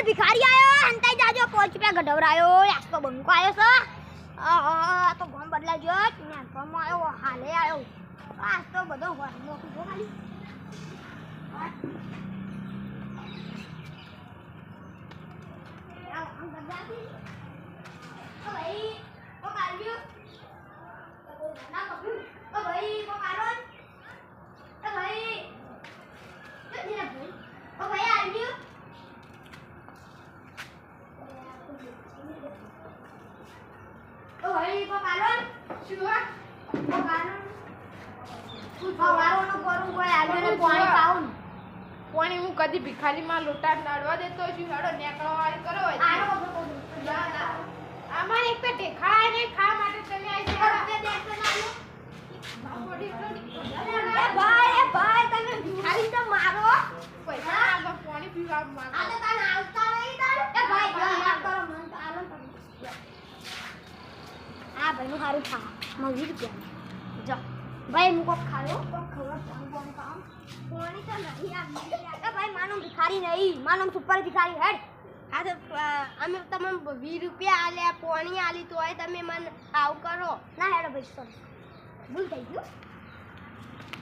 ભિખારી આયો અંતાઈ જાજો 5 રૂપિયા ગઢવરાયો આજ તો બંકો આયો છે આ તો ગોમ બદલા જો ને ગોમ આયો હાલે આયો આજ તો બધો વરનો કીધો ખાલી આ આમ બદલાતી ઓ ભાઈ ઓ કાલ્યો ના કપુ ઓ ભાઈ કો કારોન ઓ ભાઈ કેટલી ના ભાઈ ઓ ભાઈ આવ્યો ઓ ભાઈ કો કારોન શું કો કારોન સવારનો કરું કોઈ આવીને પાણી પાઉં પાણી હું કદી ભિખારીમાં લોટા નડવા દેતો છું હેડો નેકળવા વાળી કરો હોય આનો ના અમાર એક પેટે ખાય ને ખા માટે તમે આવી રૂપિયા દેખો ના એ ભાઈ તમે ભિખારી તો મારો પૈસા આગળ પાણી પીવા માંગો આ તો તને આવતા નહીં તારે એ ભાઈ ના કરો મન તો આલો તમે આ ભાઈનું સારું થા મને 20 રૂપિયા જો ભાઈ હું કોક ખાયો કોક ખબર પાઉં કામ પાણી તો નહીં આ ભાઈ માનો ભિખારી નહીં માનો સુપર ભિખારી હેડ હા તો અમે તમને 20 રૂપિયા આલ્યા પાણી આલી તો તમે મને આવ કરો ના હેડો ભાઈ સોરી ભૂલ થઈ ગયું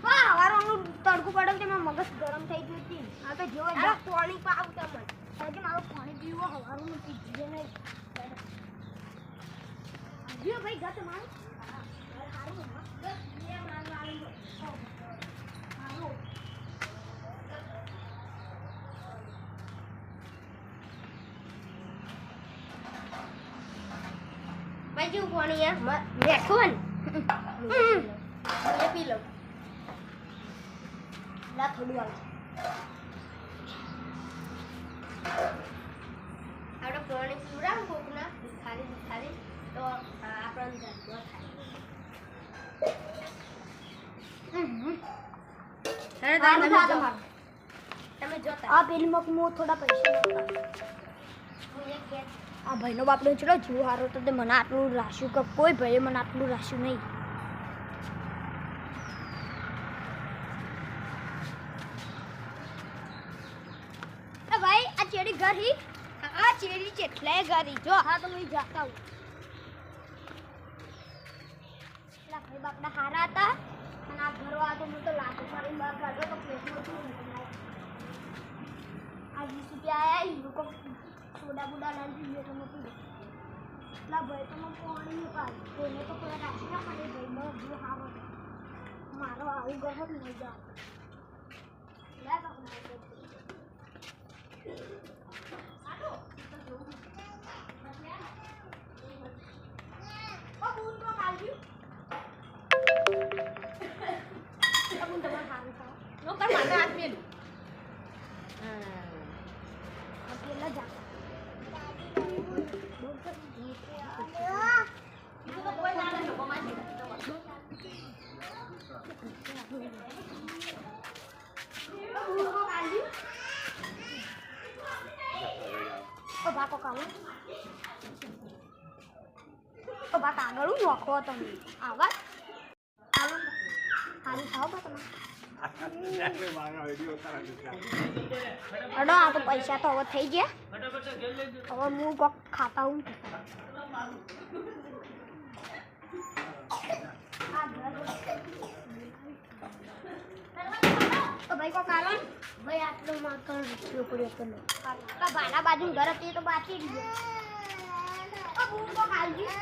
વાહ વારોનું તડકું પડે કે મારું મગજ ગરમ થઈ ગયું હતી આ તો જો પાણી પાવ તમને આજે મારું પાણી પીવો હવારું પીજે નહીં જીઓ ભાઈ ગત મારું સારું એ મારું આલી સારું ભાઈ જો પાણી યાર બેઠો ને એ પી લો લા થોડું આવે આપણે પાણી પીવડાવ કોકના ભિખારી તો આપણને ધંધો થાય તમે જોતા આ પેલીમાં હું થોડા પૈસા આ ભાઈનો બાપનો ચલો જીવ હારો તો તે મને આટલું રાખ્યું કે કોઈ ભાઈએ મને આટલું રાખ્યું નહીં ભાઈ આ ચેડી ઘર હી આ ચેરી ચેટલે ગરી જો હા તો હું જાતા હું પેલા ભાઈ બાપના હારા હતા અને આ ઘરવાળા તો હું તો લાખો મારી બહાર કાઢો તો પેટમાં આ 20 રૂપિયા આયા ઈ લોકો સોડા બુડા લાવી પીએ તો મોટી લા ભાઈ તો મને પાણી નહીં પાડી કોઈને તો કોઈ રાખી ના પડે ભાઈ મને જો હારો મારો આવું ગહર નહીં જા લે બાપના બા કાગળ નોખો તમે આવા હારું ખાઓ બા તમે અડો આ તો પૈસા તો હવે થઈ ગયા હવે હું કોક ખાતા હું તો ભાઈ કો કારણ ભાઈ આટલો માકર રૂપિયો પડ્યો તો ભાના બાજુ ઘર હતી તો બાકી ગયો હું તો ખાલી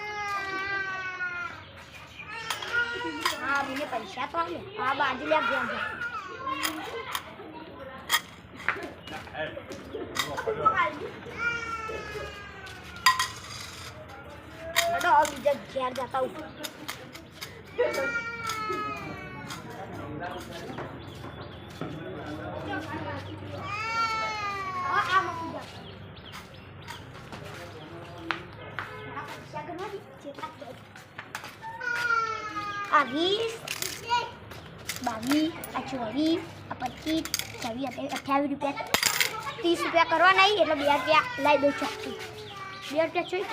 હા મને પૈસા તો આલે આ બાજુ લે ગયા અડો બીજા ઘેર જતા હું આ 20 22 આ 24 આ 25 28 રૂપિયા 30 રૂપિયા કરવા નહીં એટલે 2 રૂપિયા લાવી દઉં ચાકુ 2 રૂપિયા જોઈ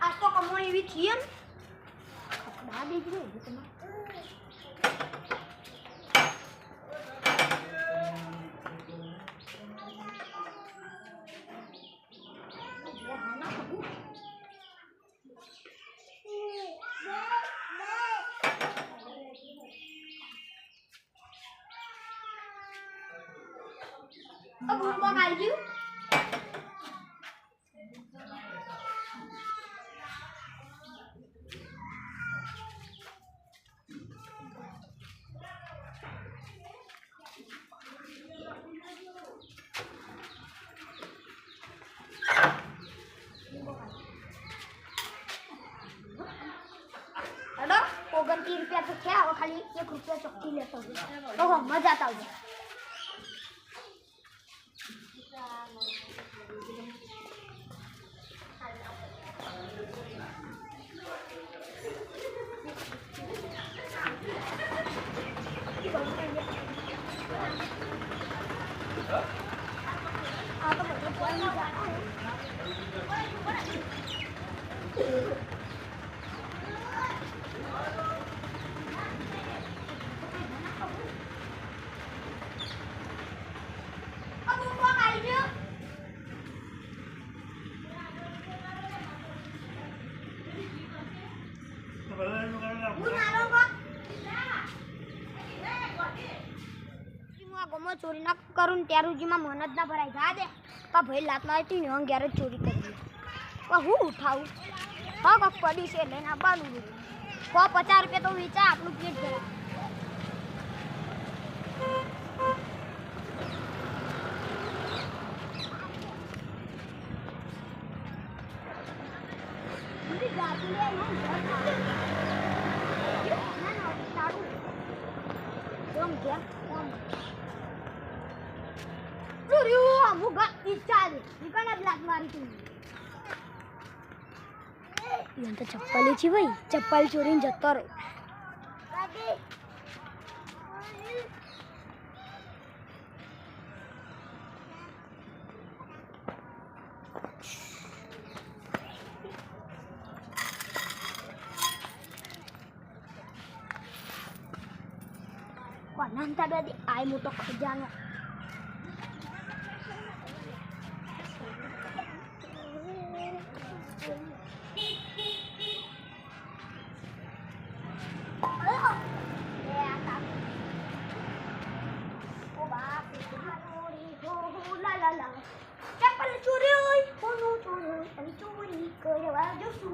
આ તો કમોણી એવી છીએ ને કપડા દેજો તમારે બૂમ કોક આવી ગયું હેડો 29 રૂપિયા તો થયા હવે ખાલી 1 રૂપિયા ચોખ્ખી લેતો ઓહો મજા આવશે આ તો બધું ફોન ચોરી ના કરું ત્યાં રૂજીમાં મહેનત ના ભરાય જા દે કા ભાઈ લાત મારી ને ઘેર જ ચોરી કરી હું ઉઠાવું હા કોક પડી છે લઈને આવવાનું 50 રૂપિયા તો વેચા આપણું પેટ ભરાય चप्पल भाई चप्पल चोरी जतो रो आय मोटो खजानो चप्पल चोरी हुई कोनु चोरी हुई अभी चोरी करवा जोसु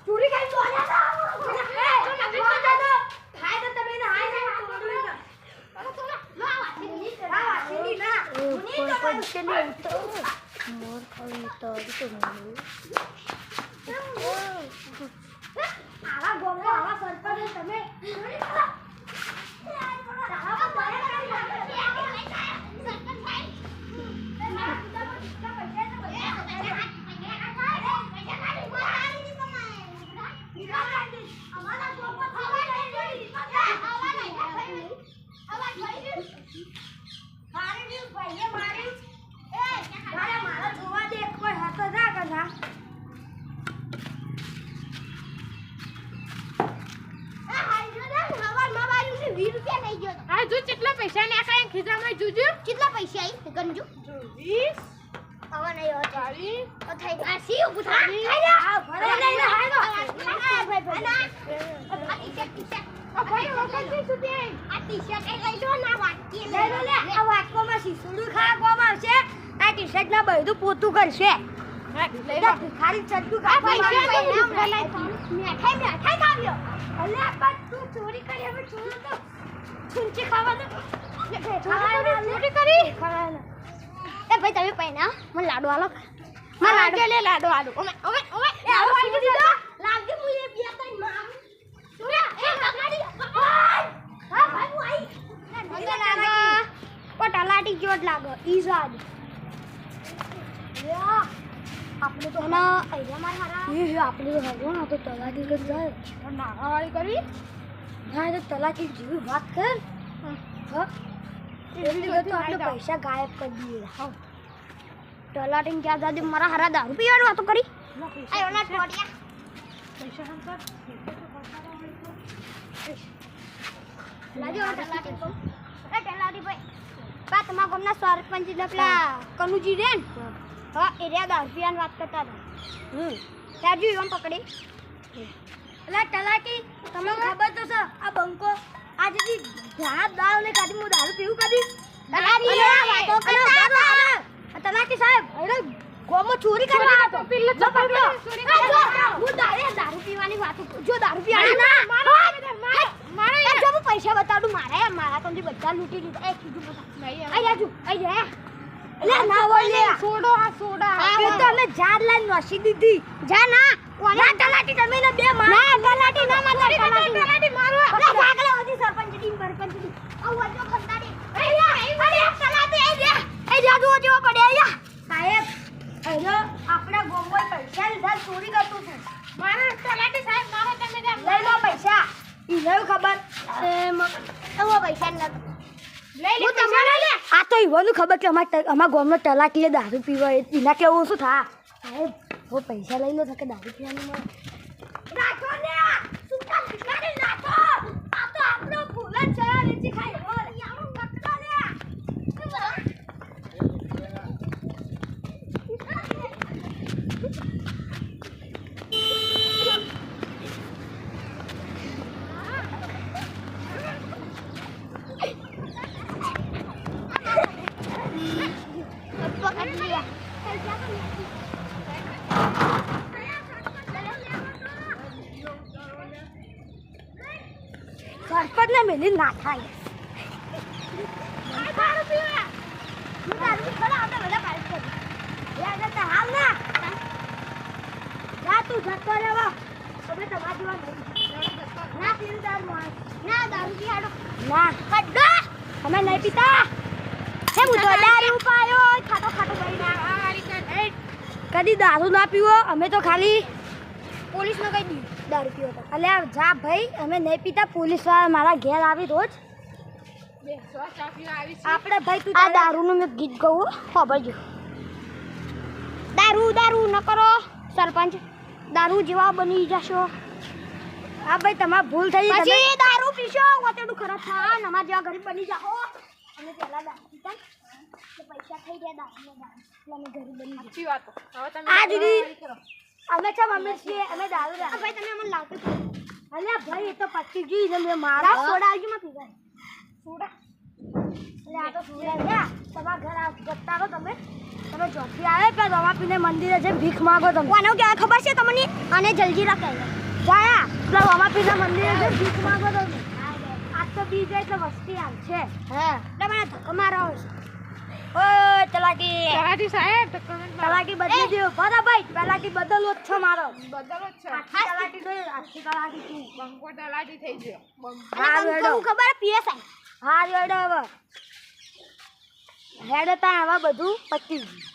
चोरी कहीं तो आया था हाय तो तभी ना हाय मोर खाली तो आवा गोमो आवा सरपंच તમે पैसा ने आका खिजा में जुजू कितना पैसा आई गंजू 20 आवा नहीं हो 40 और थाई आसी उठा हां भरे नहीं ना हाय भाई भाई आ टी-शर्ट भाई वखत की छुट्टी आ टी-शर्ट એ લઈ લો ના વાટકી લઈ લો લે આ વાટકોમાં સીસુડું ખા કોમ આવશે આ ટી-શર્ટ ના બધું પોતું કરશે લઈ લો ખાલી ચડ્ડુ કા પૈસા તો લઈ મીઠાઈ ખાવ્યો અલે આપા તું ચોરી કરી હવે ચોરી તો છુંચી ખાવા દે ચોરી કરી ખાવા એ ભાઈ તમે પૈના મને લાડુ આલો માર લાડો લે લાડો આડો ઓમે ઓમે ઓમે એ આવો આવી દીધો લાગે હું એ બે ત્રણ માર સુરા એ લગાડી હા ભાઈ હું આઈ મને લાગે ઓ તલાટી જેવો જ લાગે ઈઝાદ યા આપણે તો ના આઈયા માર હારા એ આપણે તો હારો ના તો તલાટી કર જાય પણ નાવાળી કરવી ના તો તલાટી જેવી વાત કર હા એટલે તો આપણે પૈસા ગાયબ કરી દઈએ હા તલાટીને ક્યાં દાદી મારા હારા દારૂ પીવાની વાતો કરી આયો ના છોડ્યા પૈસા સંકર લાજો તલાટી કો એ તલાટી ભાઈ બા તમારા ગામના સરપંચ ને પેલા કનુજી રે ને હા એરિયા દારૂ પીવાની વાત કરતા હતા ત્યાંજુ એમ પકડી એટલે તલાટી તમને ખબર તો છે આ બંકો આજે જ્યાં દારૂ ને કાઢી હું દારૂ પીવું કદી તલાટી વાતો કરતા હતા તલાટી સાહેબ અરે ગોમો ચોરી કરવા હતો પેલો ચોરી હું દારૂ પીવાની વાતો જો દારૂ પીવાની ના મારે જો હું પૈસા બતાડું મારા તમને બધા લૂંટી લીધા એક કીધું બતા નહીં આઈ રાજુ આઈ રે લે ના હોય લે સોડો આ સોડા એ તો અમે ઝાડ લઈને નોસી દીધી જા ના ના તલાટી તમે ને બે માર ના તલાટી ના માર તલાટી મારો અરે ભાગલે હોજી સરપંચ ટીમ આવ વજો ખંડાડી અરે તલાટી આઈ રાજુ જેવો પડે આયા સાહેબ અરે આપણા ગોમમાં પૈસા લીધા ચોરી કરતું છું મારે તલાટી સાહેબ મારે તમે લઈ લો પૈસા ઈ નવ ખબર એવો પૈસા ન લઈ હું તમારે લે આ તો ઈવાનું ખબર કે અમાર ગામનો તલાટીએ દારૂ પીવા એના કેવું શું થા સાહેબ વો પૈસા લઈ લો તો કે દારૂ પીવાનું મળે રાખો ને સુતા ભિખારી નાખો આ તો આપણો ફૂલન ચા લીચી ખાઈ હો યાનું નકરા લે पकड़ लिया सरपंच ने मिली ना खाई तू जतो रेवा તમે તમાર જેવા નહીં ના પીવું દારૂ ના દારૂ પીવાડો ના કડો અમે નહીં પીતા હે હું તો દારૂ પાયો ખાટો ખાટો કરી ના આ વાળી કર કદી દારૂ ના પીવો અમે તો ખાલી પોલીસ ને કહી દીધું દારૂ પીવો તો અલ્યા જા ભાઈ અમે નહીં પીતા પોલીસ વાળા મારા ઘેર આવી રોજ આપણે ભાઈ તું આ દારૂનું મેં ગીત ગાઉં ખબરજો દારૂ દારૂ ન કરો સરપંચ દારૂ જેવા બની જશો હા ભાઈ તમાર ભૂલ થઈ પછી દારૂ પીશો વતેડું ખરાબ થાય ને અમાર જેવા ગરીબ બની જાઓ અને પેલા દારૂ પીતા તો પૈસા થઈ ગયા દારૂ એટલે અમે ગરીબ બની સાચી વાત હવે તમે આ દીદી અમે ચમ અમે છીએ અમે દારૂ રા ભાઈ તમે અમને લાવતો અલ્યા ભાઈ એ તો 25 જી છે મે મારા સોડા આવી માં પીવા સોડા એટલે આ તો સોડા લ્યા તમાર ઘર આ જતા રહો તમે જોથી આવે પે દવા પીને મંદિરે જે ભીખ માંગો તમે કોનો કે ખબર છે તમને આને જલ્દી રખાય જાયા પેલા દવા પીને મંદિરે જે ભીખ માંગો તમે આજ તો બીજે એટલે વસ્તી આમ છે હે એટલે મને ધક્કો મારો ઓય તલાટી સાહેબ તલાટી બદલી દો બરા ભાઈ તલાટી બદલવો જ છે મારો બદલો જ છે તલાટી દો આખી તલાટી તું બંકો તલાટી થઈ ગયો હા રેડો ખબર પીએસઆઈ હા રેડો હવે હેડ તા આવા બધું પતી ગયું